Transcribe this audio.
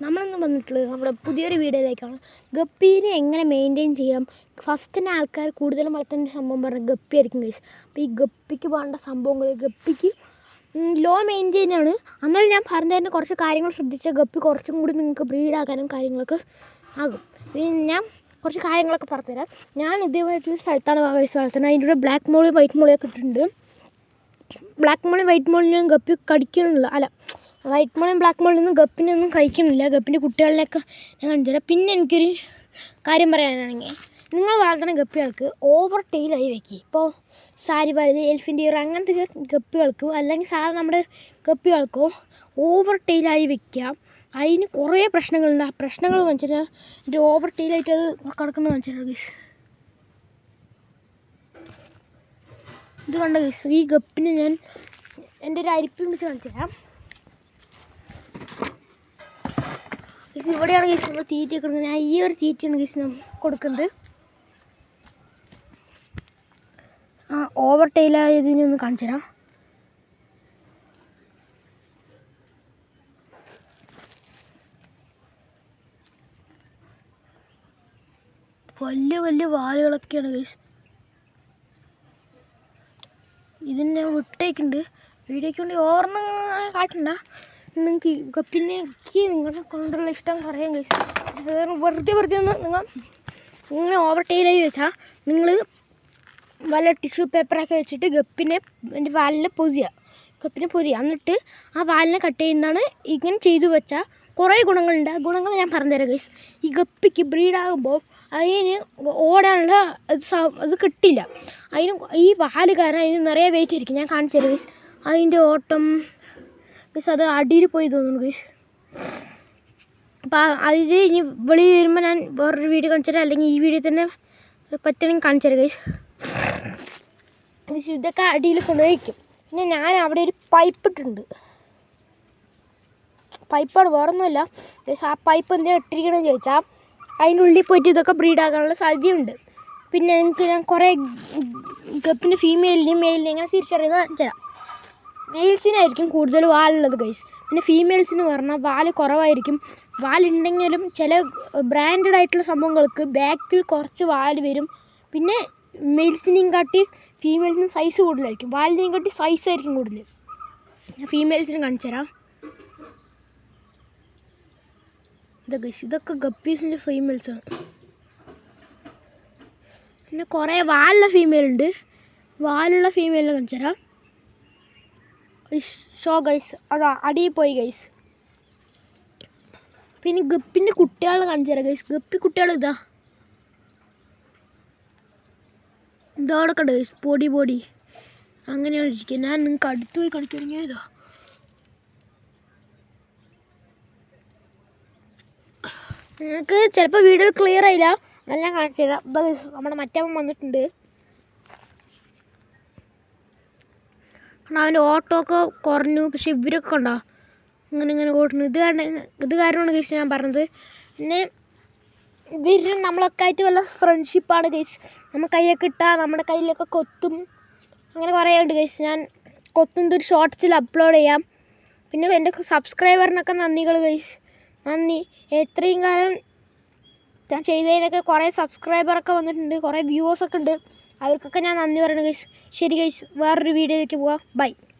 നമ്മളിന്ന് വന്നിട്ടുള്ളത് നമ്മുടെ പുതിയൊരു വീഡിയോയിലേക്കാണ്. ഗപ്പീനെ എങ്ങനെ മെയിൻറ്റെയിൻ ചെയ്യാം. ഫസ്റ്റ് തന്നെ ആൾക്കാർ കൂടുതലും വളർത്തുന്ന സംഭവം പറഞ്ഞാൽ ഗപ്പി ആയിരിക്കും ഗൈസ്. അപ്പോൾ ഈ ഗപ്പിക്ക് വേണ്ട സംഭവങ്ങൾ, ഗപ്പിക്ക് ലോ മെയിൻറ്റെയിൻ ആണ്. എന്നാലും ഞാൻ പറഞ്ഞു തരുന്ന കുറച്ച് കാര്യങ്ങൾ ശ്രദ്ധിച്ചാൽ ഗപ്പി കുറച്ചും കൂടി നിങ്ങൾക്ക് ബ്രീഡാക്കാനും കാര്യങ്ങളൊക്കെ ആകും. പിന്നെ ഞാൻ കുറച്ച് കാര്യങ്ങളൊക്കെ പറഞ്ഞുതരാം. ഞാൻ ഇതേപോലത്തെ സ്ഥലത്താണ് ഗൈസ് വളർത്തുന്നത്. അതിൻ്റെ കൂടെ ബ്ലാക്ക് മോളി വൈറ്റ് മോളിയൊക്കെ ഇട്ടിട്ടുണ്ട്. ബ്ലാക്ക് മോളി വൈറ്റ് മോളിനും ഗപ്പി കടിക്കണില്ല, അല്ല വൈറ്റ് മോളിയും ബ്ലാക്ക് മോളിൽ നിന്നും ഗപ്പിനൊന്നും കഴിക്കുന്നില്ല. ഗപ്പിൻ്റെ കുട്ടികളിലൊക്കെ ഞാൻ കാണിച്ചു തരാം. പിന്നെ എനിക്കൊരു കാര്യം പറയാനാണെങ്കിൽ, നിങ്ങൾ വളർത്തുന്ന ഗപ്പികൾക്ക് ഓവർ ടെയിലായി വയ്ക്കുക. ഇപ്പോൾ സാരിവാലി, എൽഫിൻ്റെ ഇയർ അങ്ങനത്തെ ഗപ്പികൾക്കും അല്ലെങ്കിൽ സാധാരണ നമ്മുടെ ഗപ്പികൾക്കോ ഓവർ ടെയിലായി വയ്ക്കുക. അതിന് കുറേ പ്രശ്നങ്ങളുണ്ട്. ആ പ്രശ്നങ്ങൾ കാണിച്ചു തരാം. എൻ്റെ ഓവർ ടെയിലായിട്ട് അത് കിടക്കുന്നത് കാണിച്ചു തരാം ഗൈസ്. ഇത് കണ്ട ഗൈസ്, ഈ ഗപ്പിന് ഞാൻ എൻ്റെ ഒരു അരിപ്പിൽ വെച്ച് കാണിച്ചു തരാം. ഗൈസ് ഇവിടെയാണ് ഗൈസ് നമ്മൾ തീറ്റ കൊടുക്കുന്നത്. ഞാൻ ഈ ഒരു തീറ്റയാണ് ഗൈസ് നമ്മൾ കൊടുക്കുന്നത്. ഓവർ ടെയിലായതിനൊന്ന് കാണിച്ചു തരാം. വലിയ വലിയ വാലുകളൊക്കെയാണ് ഗൈസ്. ഇതിന് ഞാൻ വിട്ടേക്കുന്നുണ്ട്. വീഡിയോയ്ക്ക് വേണ്ടി ഓവർന്ന് കാട്ടണ്ട. നിങ്ങൾക്ക് ഗപ്പിനേക്ക് നിങ്ങളെ കൊണ്ടുള്ള ഇഷ്ടം പറയാം ഗൈസ്. വെറുതെ ഒന്ന് നിങ്ങൾ ഓവർ ടെയിലായി വെച്ചാൽ നിങ്ങൾ വല്ല ടിഷ്യൂ പേപ്പറൊക്കെ വെച്ചിട്ട് ഗപ്പിനെ എൻ്റെ വാലിനെ പൊതിയുക. എന്നിട്ട് ആ വാലിനെ കട്ട് ചെയ്യുന്നതാണ്. ഇങ്ങനെ ചെയ്തു വെച്ചാൽ കുറേ ഗുണങ്ങളുണ്ട്. ആ ഗുണങ്ങൾ ഞാൻ പറഞ്ഞുതരാം ഗൈസ്. ഈ ഗപ്പിക്ക് ബ്രീഡാകുമ്പോൾ അതിന് ഓടാനുള്ള അത് കിട്ടില്ല. അതിന് ഈ വാല് കാരണം അതിന് നിറയെ വെയിറ്റ് ആയിരിക്കും. ഞാൻ കാണിച്ചു തരാം ഗൈസ്. അതിൻ്റെ ഓട്ടം ഗൈസ്, അത് അടിയിൽ പോയി തോന്നുന്നു ഗൈസ്. അപ്പോൾ അതിൽ ഇനി വെളിയിൽ വരുമ്പോൾ ഞാൻ വേറൊരു വീഡിയോ കാണിച്ചു തരാം, അല്ലെങ്കിൽ ഈ വീഡിയോ തന്നെ പറ്റണമെങ്കിൽ കാണിച്ചു തരാം ഗൈസ്. ഇതൊക്കെ അടിയിൽ കൊണ്ടുപോയിരിക്കും. പിന്നെ ഞാൻ അവിടെ ഒരു പൈപ്പ് ഇട്ടിട്ടുണ്ട്. പൈപ്പാണ്, വേറൊന്നുമല്ല ഗൈസ്. ആ പൈപ്പ് എന്തിനാണ് ഇട്ടിരിക്കണമെന്ന് ചോദിച്ചാൽ അതിൻ്റെ ഉള്ളിൽ പോയിട്ട് ഇതൊക്കെ ബ്രീഡാക്കാനുള്ള സാധ്യതയുണ്ട്. പിന്നെ ഞാൻ കുറേ ഗപ്പിൻ്റെ ഫീമെയിലിനെയും മെയിലിനെയും എങ്ങനെ തിരിച്ചറിയുന്നത് കാണിച്ചു തരാം. മെയിൽസിനായിരിക്കും കൂടുതൽ വാലുള്ളത് ഗൈസ്. പിന്നെ ഫീമെയിൽസിന് പറഞ്ഞാൽ വാല് കുറവായിരിക്കും. വാലുണ്ടെങ്കിലും ചില ബ്രാൻഡഡ് ആയിട്ടുള്ള സംഭവങ്ങൾക്ക് ബാക്കിൽ കുറച്ച് വാല് വരും. പിന്നെ മെയിൽസിനെയും കാട്ടി ഫീമെയിൽസിന് സൈസ് കൂടുതലായിരിക്കും. വാലിനെയും കാട്ടി സൈസായിരിക്കും കൂടുതൽ. ഞാൻ ഫീമെയിൽസിന് കാണിച്ചു തരാം. ഇതൊക്കെ ഗപ്പീസിൻ്റെ ഫീമെയിൽസാണ്. പിന്നെ കുറേ വാലുള്ള ഫീമെയിലുണ്ട്. വാലുള്ള ഫീമെയിലിനെ കാണിച്ചു തരാം. ഷോ ഗൈസ്, അതാ അടിയിൽ പോയി ഗൈസ്. പിന്നെ ഗപ്പിൻ്റെ കുട്ടികളെ കാണിച്ചു തരാം ഗൈസ്. ഗപ്പി കുട്ടികൾ ഇതോടൊക്കെ ഉണ്ട് ഗൈസ്. പൊടി അങ്ങനെയാണ് ഇരിക്കുക. ഞാൻ നിങ്ങൾക്ക് അടുത്ത് പോയി കളിക്കുകയാണെങ്കിൽ ഇതാ. നിങ്ങൾക്ക് ചിലപ്പോൾ വീഡിയോ ക്ലിയർ ആയില്ല, എല്ലാം കാണിച്ചു തരാം. നമ്മുടെ മറ്റവൻ വന്നിട്ടുണ്ട്. കാരണം അവൻ്റെ ഓട്ടമൊക്കെ കുറഞ്ഞു. പക്ഷെ ഇവരൊക്കെ ഉണ്ടോ ഇങ്ങനെ ഓടുന്നു. ഇത് കാരണമാണ് ഗൈസ് ഞാൻ പറഞ്ഞത്. പിന്നെ ഇവരും നമ്മളൊക്കെ ആയിട്ട് വല്ല ഫ്രണ്ട്ഷിപ്പാണ് ഗൈസ്. നമ്മൾ കൈയൊക്കെ ഇട്ടാൽ നമ്മുടെ കയ്യിലൊക്കെ കൊത്തും. അങ്ങനെ കുറേ ഉണ്ട് ഗൈസ്. ഞാൻ കൊത്തുന്നത് ഒരു ഷോർട്സിൽ അപ്ലോഡ് ചെയ്യാം. പിന്നെ എൻ്റെ സബ്സ്ക്രൈബറിനൊക്കെ നന്ദികൾ ഗൈസ്. നന്ദി. എത്രയും കാലം ഞാൻ ചെയ്തതിനൊക്കെ കുറേ സബ്സ്ക്രൈബറൊക്കെ വന്നിട്ടുണ്ട്, കുറേ വ്യൂവേഴ്സൊക്കെ ഉണ്ട്. അവർക്കൊക്കെ ഞാൻ നന്ദി പറയണം ഗൈസ്. ശരി ഗൈസ്, വേറൊരു വീഡിയോയിലേക്ക് പോവാം. ബൈ.